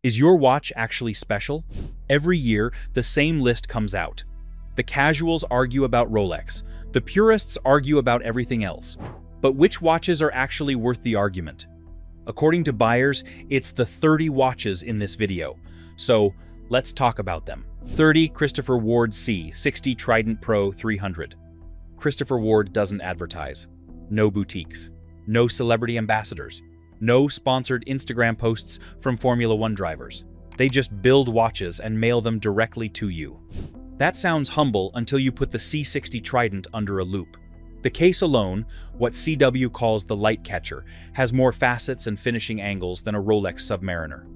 Is your watch actually special? Every year, the same list comes out. The casuals argue about Rolex. The purists argue about everything else. But which watches are actually worth the argument? According to buyers, it's the 30 watches in this video. So, let's talk about them. 30 Christopher Ward C60 Trident Pro 300. Christopher Ward doesn't advertise. No boutiques. No celebrity ambassadors. No sponsored Instagram posts from Formula One drivers. They just build watches and mail them directly to you. That sounds humble until you put the C60 Trident under a loupe. The case alone, what CW calls the light catcher, has more facets and finishing angles than a Rolex Submariner.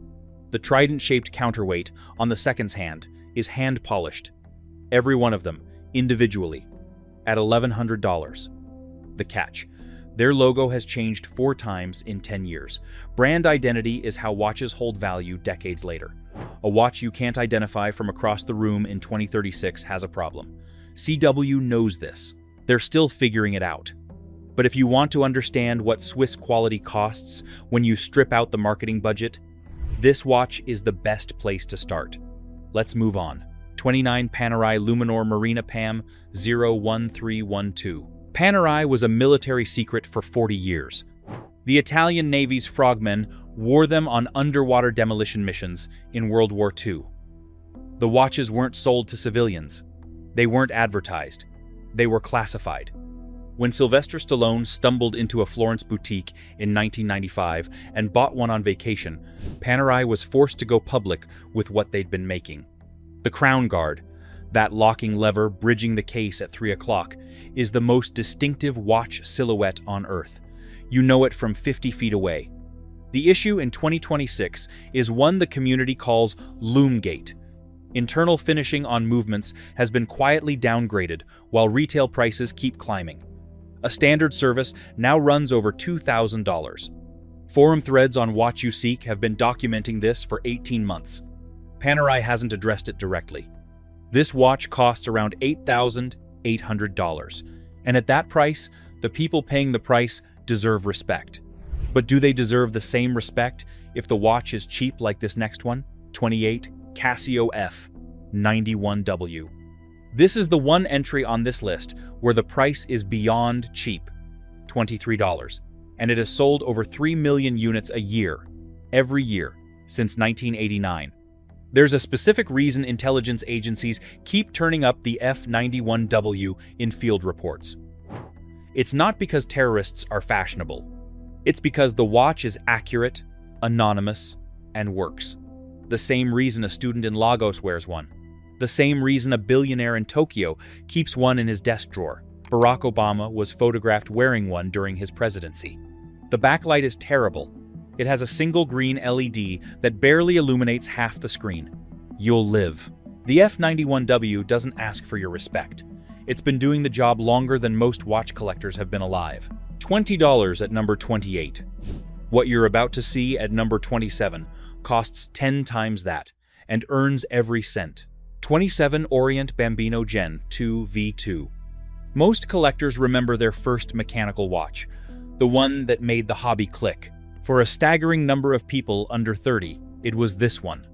The trident-shaped counterweight on the seconds hand is hand-polished. Every one of them, individually, at $1,100. The catch: their logo has changed 4 times in 10 years. Brand identity is how watches hold value decades later. A watch you can't identify from across the room in 2036 has a problem. CW knows this. They're still figuring it out. But if you want to understand what Swiss quality costs when you strip out the marketing budget, this watch is the best place to start. Let's move on. 29 Panerai Luminor Marina PAM 01312. Panerai was a military secret for 40 years. The Italian Navy's frogmen wore them on underwater demolition missions in World War II. The watches weren't sold to civilians. They weren't advertised. They were classified. When Sylvester Stallone stumbled into a Florence boutique in 1995 and bought one on vacation, Panerai was forced to go public with what they'd been making. The Crown Guard, that locking lever bridging the case at 3 o'clock, is the most distinctive watch silhouette on Earth. You know it from 50 feet away. The issue in 2026 is one the community calls Loomgate. Internal finishing on movements has been quietly downgraded while retail prices keep climbing. A standard service now runs over $2,000. Forum threads on Watch You Seek have been documenting this for 18 months. Panerai hasn't addressed it directly. This watch costs around $8,800, and at that price, the people paying the price deserve respect. But do they deserve the same respect if the watch is cheap like this next one? 28 Casio F91W. This is the one entry on this list where the price is beyond cheap, $23, and it has sold over 3 million units a year, every year, since 1989. There's a specific reason intelligence agencies keep turning up the F91W in field reports. It's not because terrorists are fashionable. It's because the watch is accurate, anonymous, and works. The same reason a student in Lagos wears one. The same reason a billionaire in Tokyo keeps one in his desk drawer. Barack Obama was photographed wearing one during his presidency. The backlight is terrible. It has a single green LED that barely illuminates half the screen. You'll live. The F91W doesn't ask for your respect. It's been doing the job longer than most watch collectors have been alive. $20 at number 28. What you're about to see at number 27 costs 10 times that and earns every cent. 27 Orient Bambino Gen 2 V2. Most collectors remember their first mechanical watch, the one that made the hobby click. For a staggering number of people under 30, it was this one.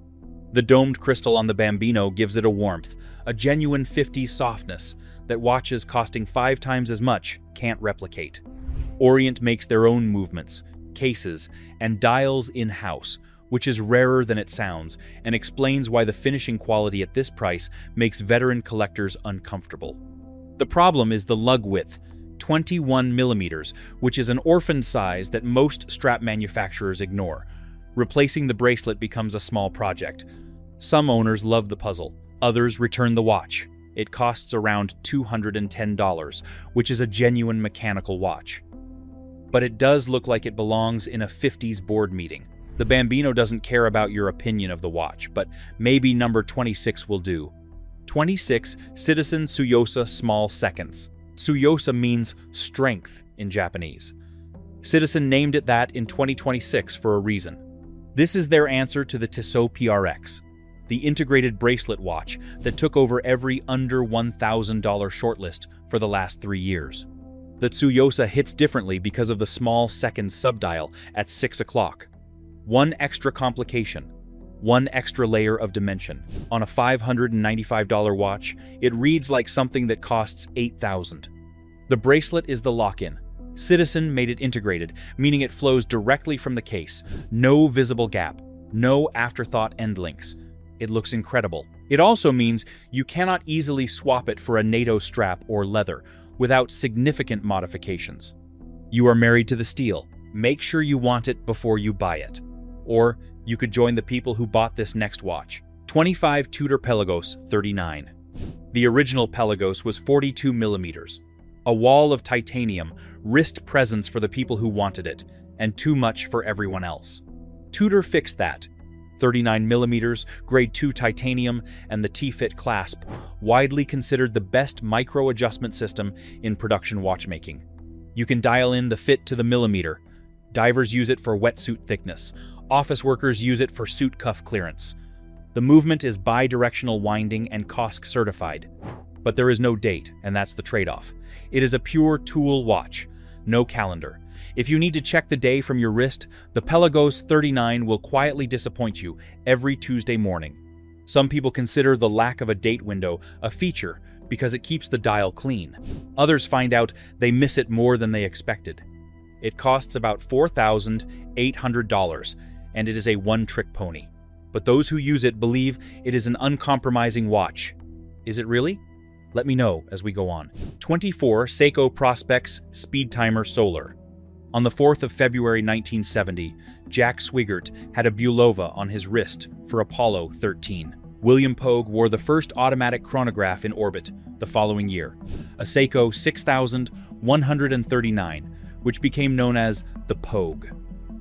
The domed crystal on the Bambino gives it a warmth, a genuine 50s softness that watches costing 5 times as much can't replicate. Orient makes their own movements, cases, and dials in-house, which is rarer than it sounds, and explains why the finishing quality at this price makes veteran collectors uncomfortable. The problem is the lug width, 21 millimeters, which is an orphan size that most strap manufacturers ignore. Replacing the bracelet becomes a small project. Some owners love the puzzle, others return the watch. It costs around $210, which is a genuine mechanical watch. But it does look like it belongs in a 50s board meeting. The Bambino doesn't care about your opinion of the watch, but maybe number 26 will do. 26 Citizen Tsuyosa Small Seconds. Tsuyosa means strength in Japanese. Citizen named it that in 2026 for a reason. This is their answer to the Tissot PRX, the integrated bracelet watch that took over every under $1,000 shortlist for the last 3 years. The Tsuyosa hits differently because of the small second subdial at 6 o'clock. One extra complication: one extra layer of dimension. On a $595 watch, it reads like something that costs $8,000. The bracelet is the lock-in. Citizen made it integrated, meaning it flows directly from the case. No visible gap, no afterthought end links. It looks incredible. It also means you cannot easily swap it for a NATO strap or leather without significant modifications. You are married to the steel. Make sure you want it before you buy it. Or you could join the people who bought this next watch. 25 Tudor Pelagos 39. The original Pelagos was 42 millimeters. A wall of titanium, wrist presence for the people who wanted it, and too much for everyone else. Tudor fixed that. 39 millimeters, grade 2 titanium, and the T-Fit clasp, widely considered the best micro-adjustment system in production watchmaking. You can dial in the fit to the millimeter. Divers use it for wetsuit thickness. Office workers use it for suit cuff clearance. The movement is bi-directional winding and COSC certified. But there is no date, and that's the trade-off. It is a pure tool watch, no calendar. If you need to check the day from your wrist, the Pelagos 39 will quietly disappoint you every Tuesday morning. Some people consider the lack of a date window a feature because it keeps the dial clean. Others find out they miss it more than they expected. It costs about $4,800, and it is a one-trick pony. But those who use it believe it is an uncompromising watch. Is it really? Let me know as we go on. 24 Seiko Prospex Speed Timer Solar. On the 4th of February 1970, Jack Swigert had a Bulova on his wrist for Apollo 13. William Pogue wore the first automatic chronograph in orbit the following year, a Seiko 6139, which became known as the Pogue.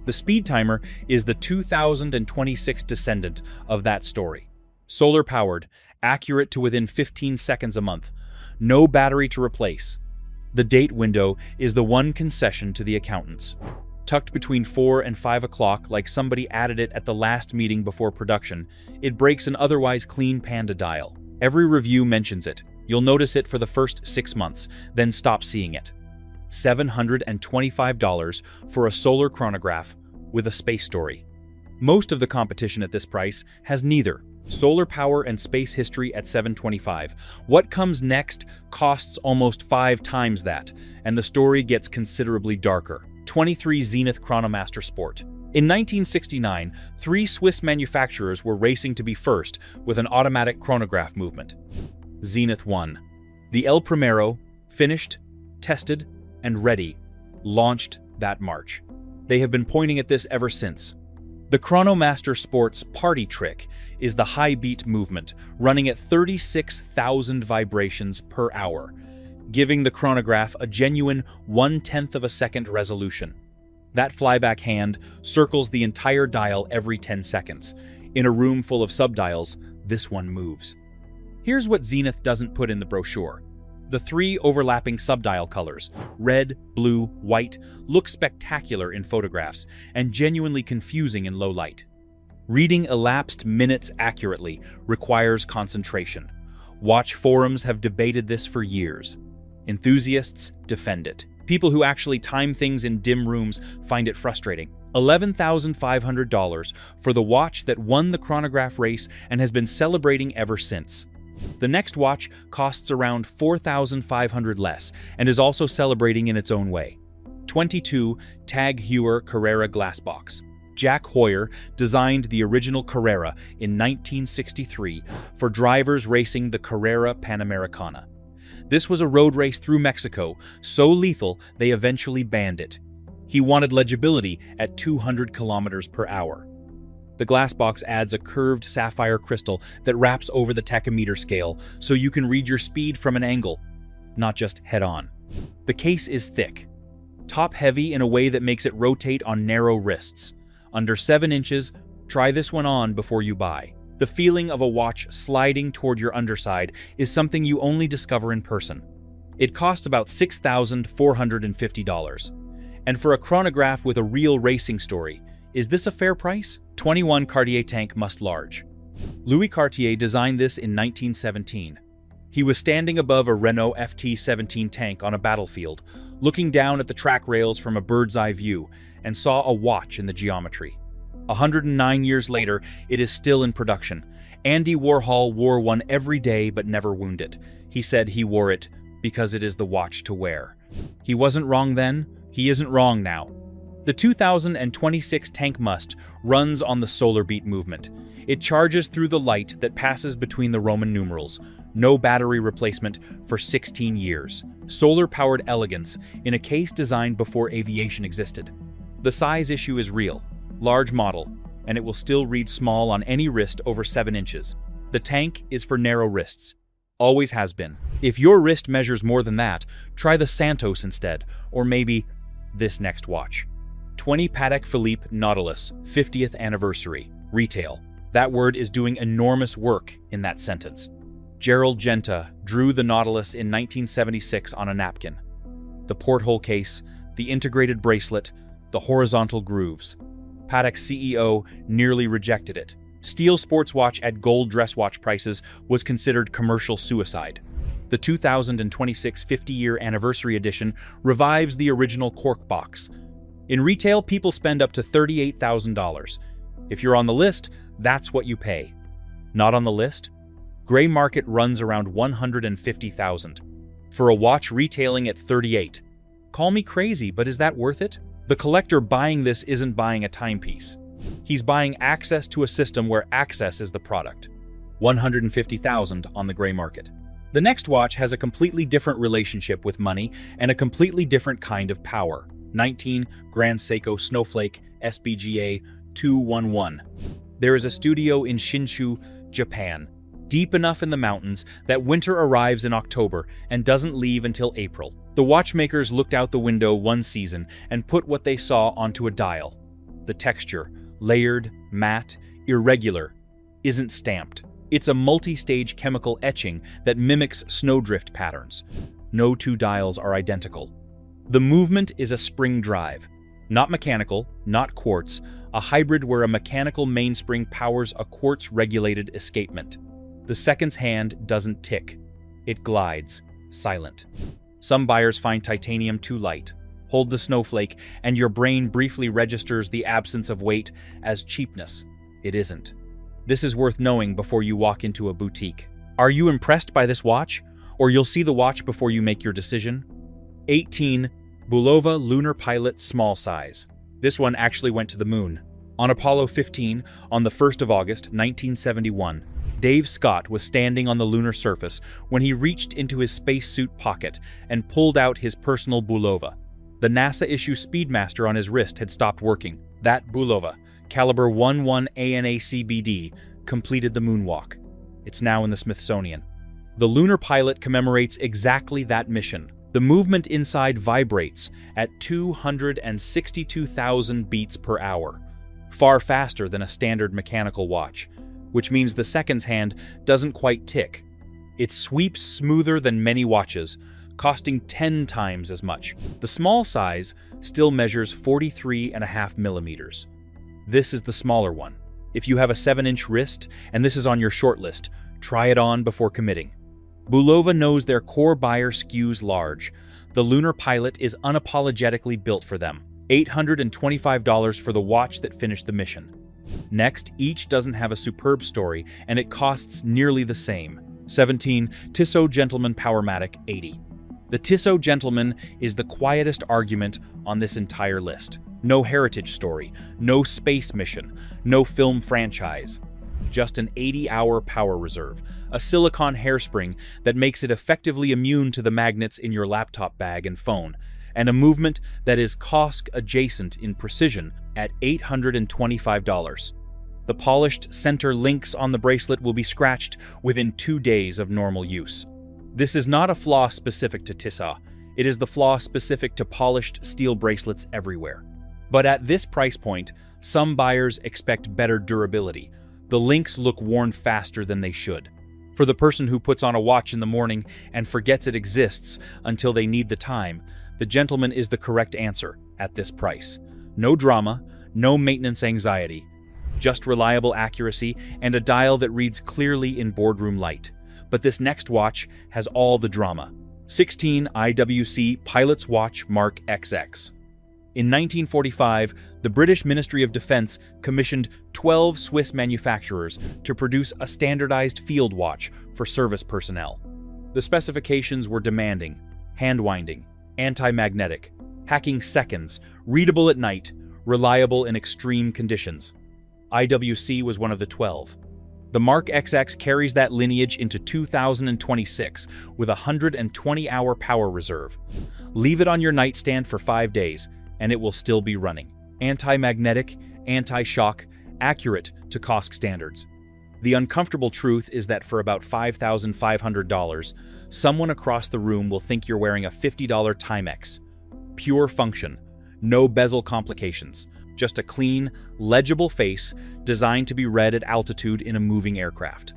The Speed Timer is the 2026 descendant of that story. Solar-powered, accurate to within 15 seconds a month, no battery to replace. The date window is the one concession to the accountants. Tucked between 4 and 5 o'clock like somebody added it at the last meeting before production, it breaks an otherwise clean Panda dial. Every review mentions it. You'll notice it for the first 6 months, then stop seeing it. $725 for a solar chronograph with a space story. Most of the competition at this price has neither. Solar power and space history at $725. What comes next costs almost 5 times that, and the story gets considerably darker. 23 Zenith Chronomaster Sport. In 1969, 3 Swiss manufacturers were racing to be first with an automatic chronograph movement. Zenith won. The El Primero, finished, tested, and ready, launched that March. They have been pointing at this ever since. The Chronomaster Sport's party trick is the high beat movement, running at 36,000 vibrations per hour, giving the chronograph a genuine 1/10 of a second resolution. That flyback hand circles the entire dial every 10 seconds. In a room full of subdials, this one moves. Here's what Zenith doesn't put in the brochure. The 3 overlapping subdial colors, red, blue, white, look spectacular in photographs and genuinely confusing in low light. Reading elapsed minutes accurately requires concentration. Watch forums have debated this for years. Enthusiasts defend it. People who actually time things in dim rooms find it frustrating. $11,500 for the watch that won the chronograph race and has been celebrating ever since. The next watch costs around $4,500 less and is also celebrating in its own way. 22 Tag Heuer Carrera Glassbox. Jack Heuer designed the original Carrera in 1963 for drivers racing the Carrera Panamericana. This was a road race through Mexico, so lethal they eventually banned it. He wanted legibility at 200 kilometers per hour. The glassbox adds a curved sapphire crystal that wraps over the tachometer scale so you can read your speed from an angle, not just head-on. The case is thick, top-heavy in a way that makes it rotate on narrow wrists. Under 7 inches, try this one on before you buy. The feeling of a watch sliding toward your underside is something you only discover in person. It costs about $6,450. And for a chronograph with a real racing story, is this a fair price? 21 Cartier Tank Must Large. Louis Cartier designed this in 1917. He was standing above a Renault FT-17 tank on a battlefield, looking down at the track rails from a bird's eye view, and saw a watch in the geometry. 109 years later, it is still in production. Andy Warhol wore one every day but never wound it. He said he wore it because it is the watch to wear. He wasn't wrong then, he isn't wrong now. The 2026 Tank Must runs on the solar beat movement. It charges through the light that passes between the Roman numerals. No battery replacement for 16 years. Solar-powered elegance in a case designed before aviation existed. The size issue is real. Large model, and it will still read small on any wrist over 7 inches. The Tank is for narrow wrists. Always has been. If your wrist measures more than that, try the Santos instead, or maybe this next watch. 20 Patek Philippe Nautilus, 50th anniversary. Retail. That word is doing enormous work in that sentence. Gerald Genta drew the Nautilus in 1976 on a napkin. The porthole case, the integrated bracelet, the horizontal grooves. Patek's CEO nearly rejected it. Steel sports watch at gold dress watch prices was considered commercial suicide. The 2026 50-year anniversary edition revives the original cork box. In retail, people spend up to $38,000. If you're on the list, that's what you pay. Not on the list? Gray market runs around $150,000. For a watch retailing at $38,000. Call me crazy, but is that worth it? The collector buying this isn't buying a timepiece. He's buying access to a system where access is the product. $150,000 on the gray market. The next watch has a completely different relationship with money and a completely different kind of power. 19 Grand Seiko Snowflake SBGA 211. There is a studio in Shinshu, Japan, deep enough in the mountains that winter arrives in October and doesn't leave until April. The watchmakers looked out the window one season and put what they saw onto a dial. The texture, layered, matte, irregular, isn't stamped. It's a multi-stage chemical etching that mimics snowdrift patterns. No two dials are identical. The movement is a spring drive. Not mechanical, not quartz, a hybrid where a mechanical mainspring powers a quartz-regulated escapement. The seconds hand doesn't tick. It glides, silent. Some buyers find titanium too light. Hold the snowflake, and your brain briefly registers the absence of weight as cheapness. It isn't. This is worth knowing before you walk into a boutique. Are you impressed by this watch? Or you'll see the watch before you make your decision? 18 Bulova Lunar Pilot Small Size. This one actually went to the moon. On Apollo 15, on the 1st of August, 1971, Dave Scott was standing on the lunar surface when he reached into his spacesuit pocket and pulled out his personal Bulova. The NASA-issue Speedmaster on his wrist had stopped working. That Bulova, caliber 11 ANACBD, completed the moonwalk. It's now in the Smithsonian. The lunar pilot commemorates exactly that mission. The movement inside vibrates at 262,000 beats per hour, far faster than a standard mechanical watch, which means the seconds hand doesn't quite tick. It sweeps smoother than many watches, costing 10 times as much. The small size still measures 43.5 millimeters. This is the smaller one. If you have a 7-inch wrist and this is on your short list, try it on before committing. Bulova knows their core buyer skews large. The Lunar Pilot is unapologetically built for them. $825 for the watch that finished the mission. Next, each doesn't have a superb story, and it costs nearly the same. 17 Tissot Gentleman Powermatic 80. The Tissot Gentleman is the quietest argument on this entire list. No heritage story, no space mission, no film franchise. Just an 80-hour power reserve, a silicone hairspring that makes it effectively immune to the magnets in your laptop bag and phone, and a movement that is COSC adjacent in precision at $825. The polished center links on the bracelet will be scratched within 2 days of normal use. This is not a flaw specific to Tissot. It is the flaw specific to polished steel bracelets everywhere. But at this price point, some buyers expect better durability. The links look worn faster than they should. For the person who puts on a watch in the morning and forgets it exists until they need the time, the Gentleman is the correct answer at this price. No drama, no maintenance anxiety, just reliable accuracy and a dial that reads clearly in boardroom light. But this next watch has all the drama. 16 IWC Pilot's Watch Mark XX. In 1945, the British Ministry of Defense commissioned 12 Swiss manufacturers to produce a standardized field watch for service personnel. The specifications were demanding: hand-winding, anti-magnetic, hacking seconds, readable at night, reliable in extreme conditions. IWC was one of the 12. The Mark XX carries that lineage into 2026 with a 120-hour power reserve. Leave it on your nightstand for 5 days, and it will still be running. Anti-magnetic, anti-shock, accurate to COSC standards. The uncomfortable truth is that for about $5,500, someone across the room will think you're wearing a $50 Timex. Pure function, no bezel complications, just a clean, legible face designed to be read at altitude in a moving aircraft.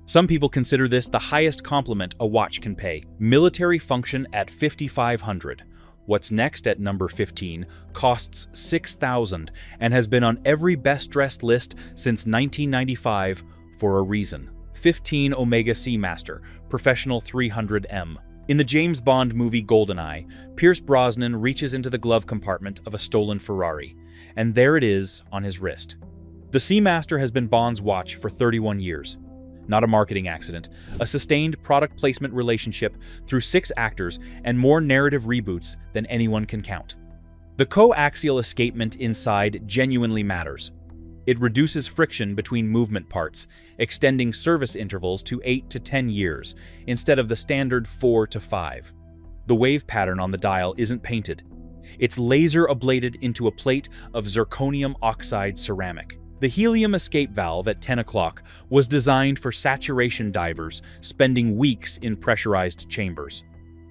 Some people consider this the highest compliment a watch can pay. Military function at $5,500. What's next at number 15 costs $6,000 and has been on every best-dressed list since 1995 for a reason. 15 Omega Seamaster, Professional 300M. In the James Bond movie GoldenEye, Pierce Brosnan reaches into the glove compartment of a stolen Ferrari, and there it is on his wrist. The Seamaster has been Bond's watch for 31 years. Not a marketing accident, a sustained product placement relationship through 6 actors and more narrative reboots than anyone can count. The coaxial escapement inside genuinely matters. It reduces friction between movement parts, extending service intervals to 8 to 10 years, instead of the standard 4 to 5. The wave pattern on the dial isn't painted. It's laser ablated into a plate of zirconium oxide ceramic. The helium escape valve at 10 o'clock was designed for saturation divers spending weeks in pressurized chambers.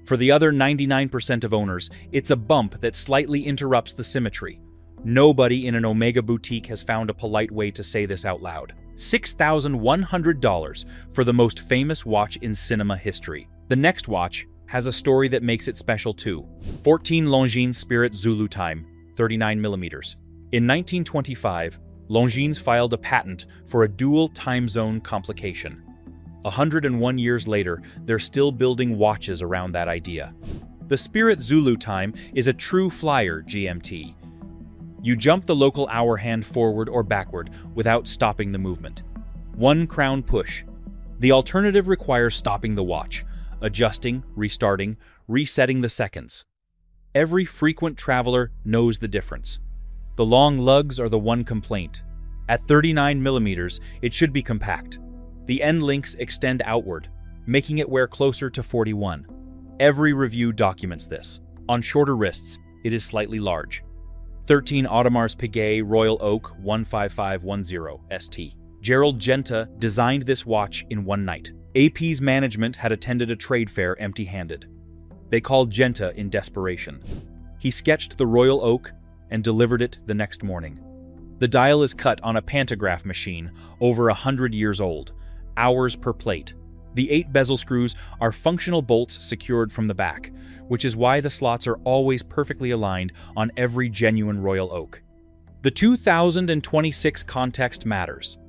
For the other 99% of owners, it's a bump that slightly interrupts the symmetry. Nobody in an Omega boutique has found a polite way to say this out loud. $6,100 for the most famous watch in cinema history. The next watch has a story that makes it special too. 14 Longines Spirit Zulu Time, 39mm. In 1925, Longines filed a patent for a dual time zone complication. 101 years later, they're still building watches around that idea. The Spirit Zulu Time is a true flyer GMT. You jump the local hour hand forward or backward without stopping the movement. One crown push. The alternative requires stopping the watch, adjusting, restarting, resetting the seconds. Every frequent traveler knows the difference. The long lugs are the one complaint. At 39mm, it should be compact. The end links extend outward, making it wear closer to 41. Every review documents this. On shorter wrists, it is slightly large. 13 Audemars Piguet Royal Oak 15510 ST. Gerald Genta designed this watch in one night. AP's management had attended a trade fair empty-handed. They called Genta in desperation. He sketched the Royal Oak and delivered it the next morning. The dial is cut on a pantograph machine over 100 years old, hours per plate. The 8 bezel screws are functional bolts secured from the back, which is why the slots are always perfectly aligned on every genuine Royal Oak. The 2026 context matters.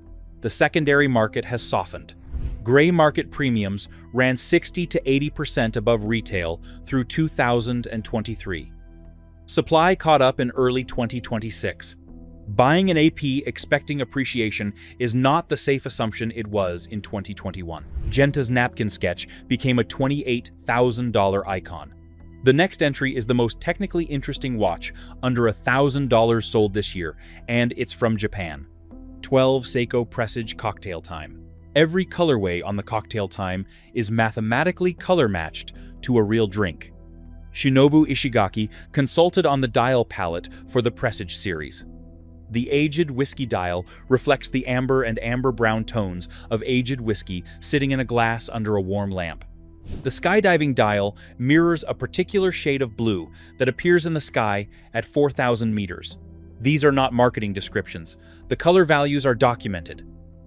The secondary market has softened. Gray market premiums ran 60 to 80% above retail through 2023. Supply caught up in early 2026. Buying an AP expecting appreciation is not the safe assumption it was in 2021. Genta's napkin sketch became a $28,000 icon. The next entry is the most technically interesting watch under $1,000 sold this year, and it's from Japan. 12 Seiko Presage Cocktail Time. Every colorway on the Cocktail Time is mathematically color-matched to a real drink. Shinobu Ishigaki consulted on the dial palette for the Presage series. The aged whiskey dial reflects the amber and amber-brown tones of aged whiskey sitting in a glass under a warm lamp. The skydiving dial mirrors a particular shade of blue that appears in the sky at 4,000 meters. These are not marketing descriptions. The color values are documented.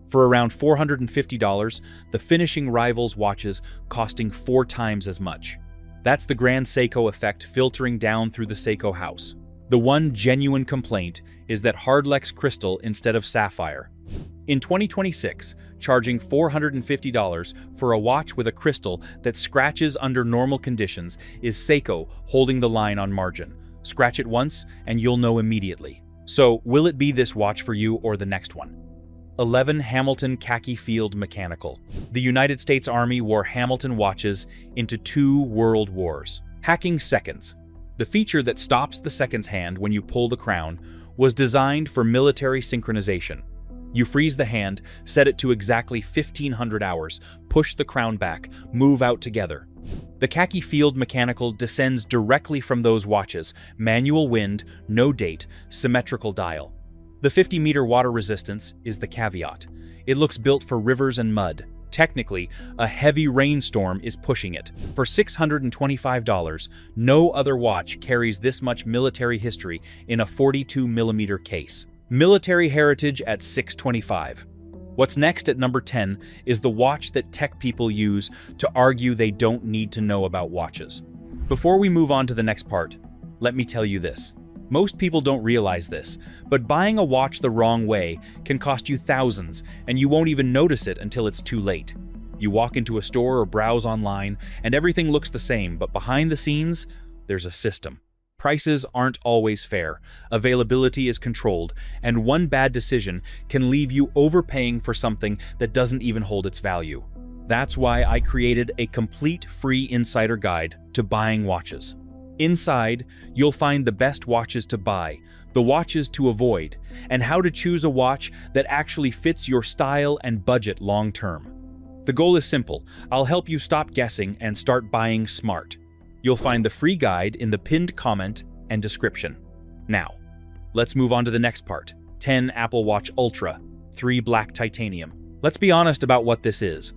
For around $450, the finishing rivals watches costing 4 times as much. That's the Grand Seiko effect filtering down through the Seiko house. The one genuine complaint is that Hardlex crystal instead of sapphire. In 2026, charging $450 for a watch with a crystal that scratches under normal conditions is Seiko holding the line on margin. Scratch it once and you'll know immediately. So, will it be this watch for you or the next one? 11. Hamilton Khaki Field Mechanical. The United States Army wore Hamilton watches into 2 world wars. Hacking seconds. The feature that stops the seconds hand when you pull the crown was designed for military synchronization. You freeze the hand, set it to exactly 1500 hours, push the crown back, move out together. The Khaki Field Mechanical descends directly from those watches, manual wind, no date, symmetrical dial. The 50-meter water resistance is the caveat. It looks built for rivers and mud. Technically, a heavy rainstorm is pushing it. For $625, no other watch carries this much military history in a 42-millimeter case. Military heritage at $625. What's next at number 10 is the watch that tech people use to argue they don't need to know about watches. Before we move on to the next part, let me tell you this. Most people don't realize this, but buying a watch the wrong way can cost you thousands, and you won't even notice it until it's too late. You walk into a store or browse online, and everything looks the same, but behind the scenes, there's a system. Prices aren't always fair, availability is controlled, and one bad decision can leave you overpaying for something that doesn't even hold its value. That's why I created a complete free insider guide to buying watches. Inside, you'll find the best watches to buy, the watches to avoid, and how to choose a watch that actually fits your style and budget long-term. The goal is simple. I'll help you stop guessing and start buying smart. You'll find the free guide in the pinned comment and description. Now, let's move on to the next part. 10 Apple Watch Ultra, 3 black titanium. Let's be honest about what this is.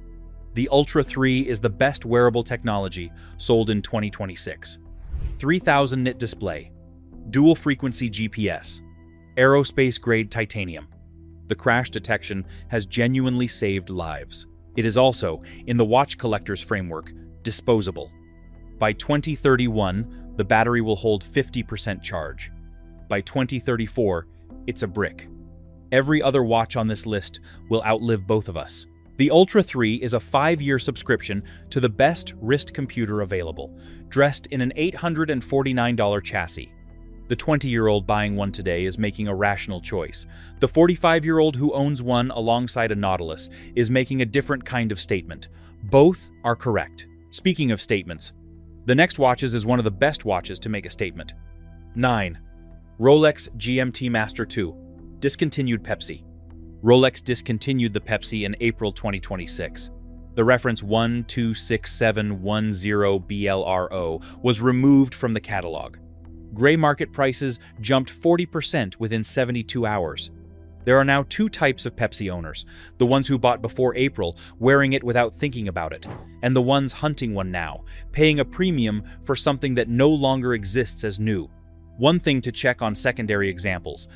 The Ultra 3 is the best wearable technology sold in 2026. 3000 nit display, dual frequency GPS, aerospace grade titanium. The crash detection has genuinely saved lives. It is also, in the watch collector's framework, disposable. By 2031, the battery will hold 50% charge. By 2034, it's a brick. Every other watch on this list will outlive both of us. The Ultra 3 is a 5-year subscription to the best wrist computer available, dressed in an $849 chassis. The 20-year-old buying one today is making a rational choice. The 45-year-old who owns one alongside a Nautilus is making a different kind of statement. Both are correct. Speaking of statements, the next watches is one of the best watches to make a statement. 9. Rolex GMT Master 2. Discontinued Pepsi. Rolex discontinued the Pepsi in April 2026. The reference 126710BLRO was removed from the catalog. Gray market prices jumped 40% within 72 hours. There are now 2 types of Pepsi owners, the ones who bought before April, wearing it without thinking about it, and the ones hunting one now, paying a premium for something that no longer exists as new. One thing to check on secondary examples.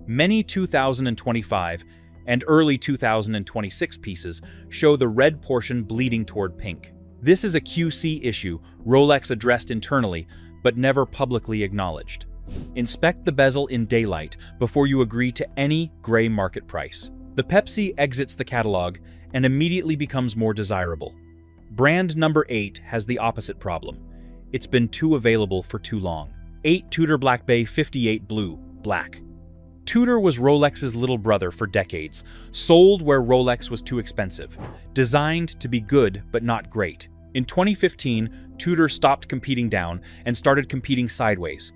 Many 2025 and early 2026 pieces show the red portion bleeding toward pink. This is a QC issue Rolex addressed internally, but never publicly acknowledged. Inspect the bezel in daylight before you agree to any gray market price. The Pepsi exits the catalog and immediately becomes more desirable. Brand number 8 has the opposite problem. It's been too available for too long. 8 Tudor Black Bay 58 Blue, black. Tudor was Rolex's little brother for decades, sold where Rolex was too expensive, designed to be good but not great. In 2015, Tudor stopped competing down and started competing sideways.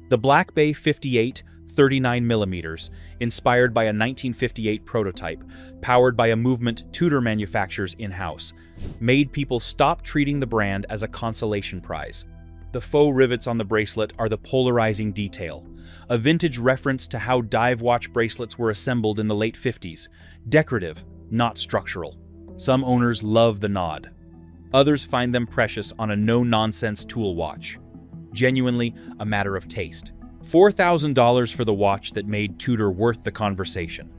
The Black Bay 58 39mm, inspired by a 1958 prototype, powered by a movement Tudor manufactures in-house, made people stop treating the brand as a consolation prize. The faux rivets on the bracelet are the polarizing detail, a vintage reference to how dive watch bracelets were assembled in the late 50s, decorative, not structural. Some owners love the nod. Others find them precious on a no-nonsense tool watch. Genuinely a matter of taste. $4,000 for the watch that made Tudor worth the conversation.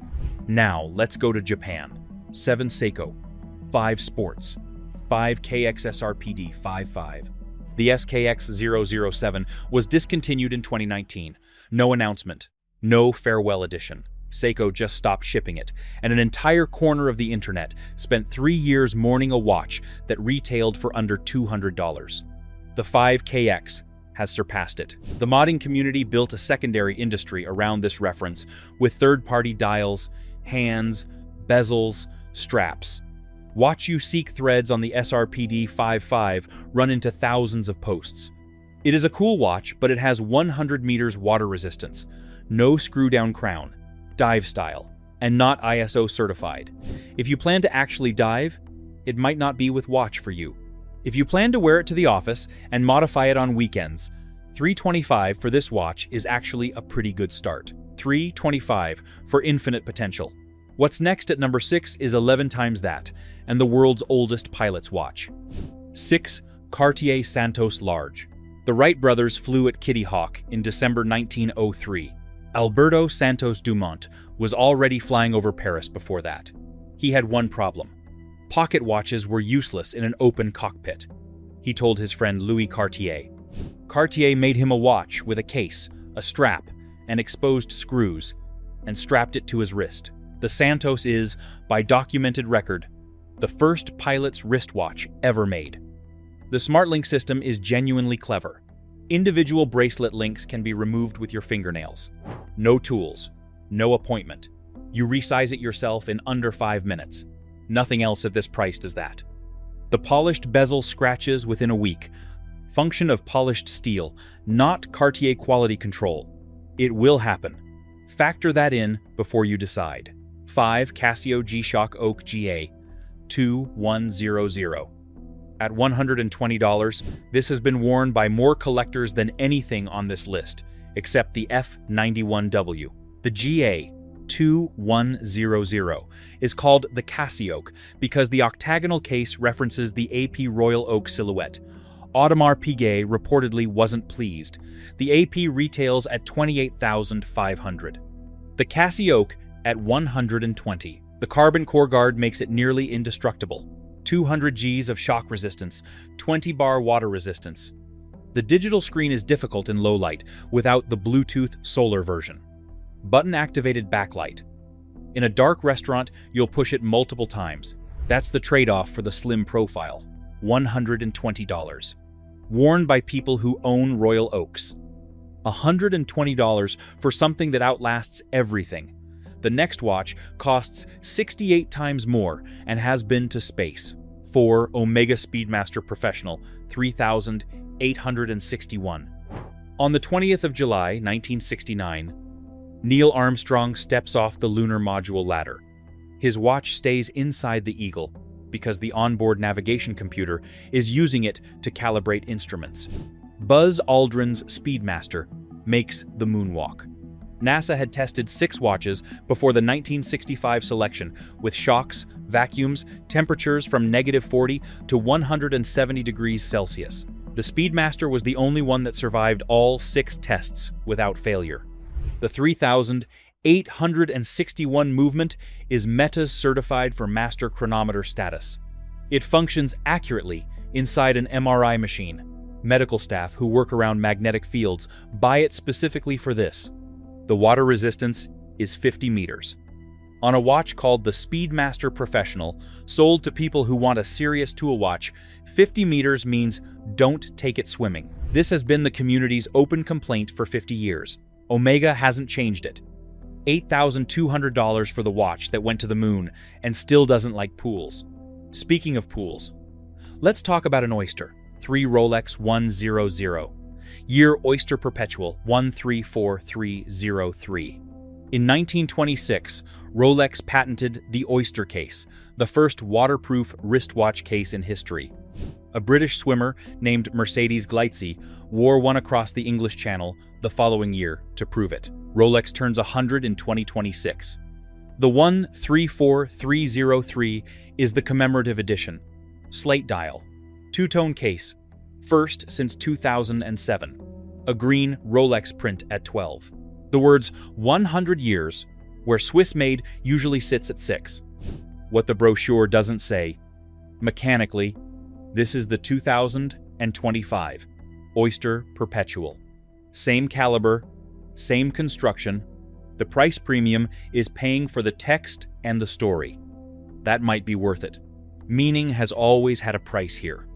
Now, let's go to Japan. 7 Seiko, 5 Sports, 5 KXSRPD 55. The SKX007 was discontinued in 2019. No announcement, no farewell edition. Seiko just stopped shipping it, and an entire corner of the internet spent 3 years mourning a watch that retailed for under $200. The 5KX, has surpassed it. The modding community built a secondary industry around this reference with third-party dials, hands, bezels, straps. Watch You Seek threads on the SRPD 55 run into thousands of posts. It is a cool watch, but it has 100 meters water resistance, no screw-down crown, dive style, and not ISO certified. If you plan to actually dive, it might not be with watch for you. If you plan to wear it to the office and modify it on weekends, $325 for this watch is actually a pretty good start. $325 for infinite potential. What's next at number 6 is 11 times that, and the world's oldest pilot's watch. 6. Cartier Santos Large. The Wright brothers flew at Kitty Hawk in December 1903. Alberto Santos Dumont was already flying over Paris before that. He had one problem. Pocket watches were useless in an open cockpit, he told his friend Louis Cartier. Cartier made him a watch with a case, a strap, and exposed screws, and strapped it to his wrist. The Santos is, by documented record, the first pilot's wristwatch ever made. The SmartLink system is genuinely clever. Individual bracelet links can be removed with your fingernails. No tools, no appointment. You resize it yourself in under 5 minutes. Nothing else at this price does that. The polished bezel scratches within a week. Function of polished steel, not Cartier quality control. It will happen. Factor that in before you decide. 5. Casio G-Shock Oak GA 2100. At $120, this has been worn by more collectors than anything on this list, except the F91W. The GA 2100 is called the Cassioke because the octagonal case references the AP Royal Oak silhouette. Audemars Piguet reportedly wasn't pleased. The AP retails at $28,500. The Cassioke at $120. The carbon core guard makes it nearly indestructible. 200 Gs of shock resistance, 20 bar water resistance. The digital screen is difficult in low light without the Bluetooth solar version. Button-activated backlight. In a dark restaurant, you'll push it multiple times. That's the trade-off for the slim profile. $120. Worn by people who own Royal Oaks. $120 for something that outlasts everything. The next watch costs 68 times more and has been to space. 4. Omega Speedmaster Professional 3861. On the 20th of July, 1969, Neil Armstrong steps off the lunar module ladder. His watch stays inside the Eagle because the onboard navigation computer is using it to calibrate instruments. Buzz Aldrin's Speedmaster makes the moonwalk. NASA had tested 6 watches before the 1965 selection with shocks, vacuums, temperatures from -40 to 170 degrees Celsius. The Speedmaster was the only one that survived all 6 tests without failure. The 3861 movement is META's certified for master chronometer status. It functions accurately inside an MRI machine. Medical staff who work around magnetic fields buy it specifically for this. The water resistance is 50 meters. On a watch called the Speedmaster Professional, sold to people who want a serious tool watch, 50 meters means don't take it swimming. This has been the community's open complaint for 50 years. Omega hasn't changed it. $8,200 for the watch that went to the moon and still doesn't like pools. Speaking of pools, let's talk about an oyster. 3 Rolex 100. Year Oyster Perpetual 134303. In 1926, Rolex patented the Oyster case, the first waterproof wristwatch case in history. A British swimmer named Mercedes Gleitze wore one across the English Channel the following year to prove it. Rolex turns 100 in 2026. The 134303 is the commemorative edition. Slate dial. Two-tone case. First since 2007. A green Rolex print at 12. The words 100 years, where Swiss-made usually sits at 6. What the brochure doesn't say. Mechanically, this is the 2025 Oyster Perpetual. Same caliber, same construction. The price premium is paying for the text and the story. That might be worth it. Meaning has always had a price here.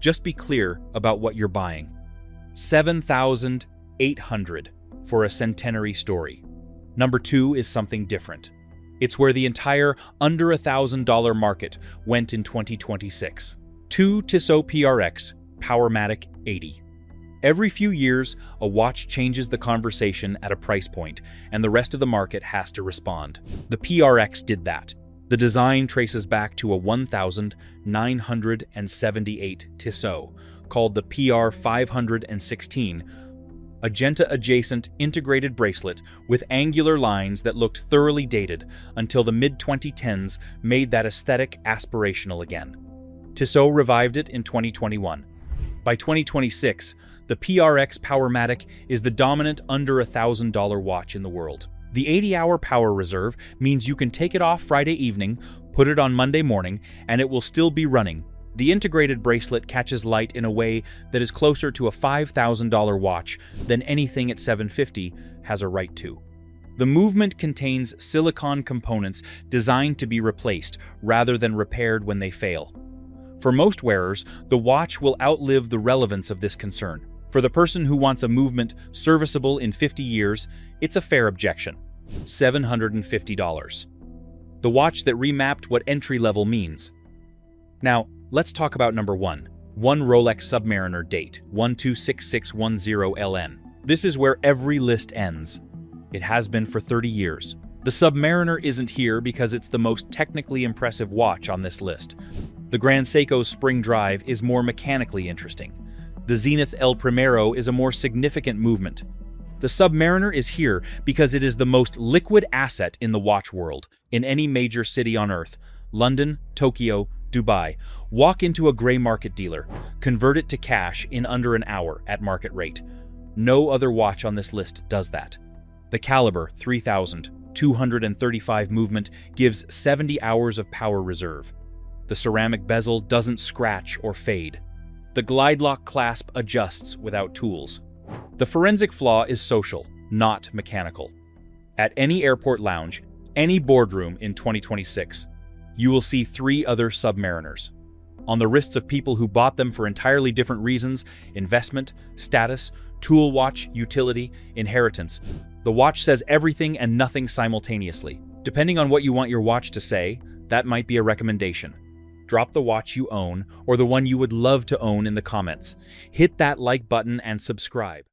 Just be clear about what you're buying. $7,800 for a centenary story. Number 2 is something different. It's where the entire under $1,000 market went in 2026. 2 Tissot PRX Powermatic 80. Every few years, a watch changes the conversation at a price point, and the rest of the market has to respond. The PRX did that. The design traces back to a 1978 Tissot, called the PR 516, a Genta-adjacent integrated bracelet with angular lines that looked thoroughly dated until the mid-2010s made that aesthetic aspirational again. Tissot revived it in 2021. By 2026, the PRX Powermatic is the dominant under $1,000 watch in the world. The 80-hour power reserve means you can take it off Friday evening, put it on Monday morning, and it will still be running. The integrated bracelet catches light in a way that is closer to a $5,000 watch than anything at $750 has a right to. The movement contains silicon components designed to be replaced rather than repaired when they fail. For most wearers, the watch will outlive the relevance of this concern. For the person who wants a movement serviceable in 50 years, it's a fair objection. $750. The watch that remapped what entry-level means. Now, let's talk about number 1. One Rolex Submariner date, 126610LN. This is where every list ends. It has been for 30 years. The Submariner isn't here because it's the most technically impressive watch on this list. The Grand Seiko's Spring Drive is more mechanically interesting. The Zenith El Primero is a more significant movement. The Submariner is here because it is the most liquid asset in the watch world, in any major city on Earth. London, Tokyo, Dubai. Walk into a gray market dealer, convert it to cash in under an hour at market rate. No other watch on this list does that. The Caliber 3235 movement gives 70 hours of power reserve. The ceramic bezel doesn't scratch or fade. The glide lock clasp adjusts without tools. The forensic flaw is social, not mechanical. At any airport lounge, any boardroom in 2026, you will see 3 other Submariners. On the wrists of people who bought them for entirely different reasons: investment, status, tool watch, utility, inheritance. The watch says everything and nothing simultaneously. Depending on what you want your watch to say, that might be a recommendation. Drop the watch you own or the one you would love to own in the comments. Hit that like button and subscribe.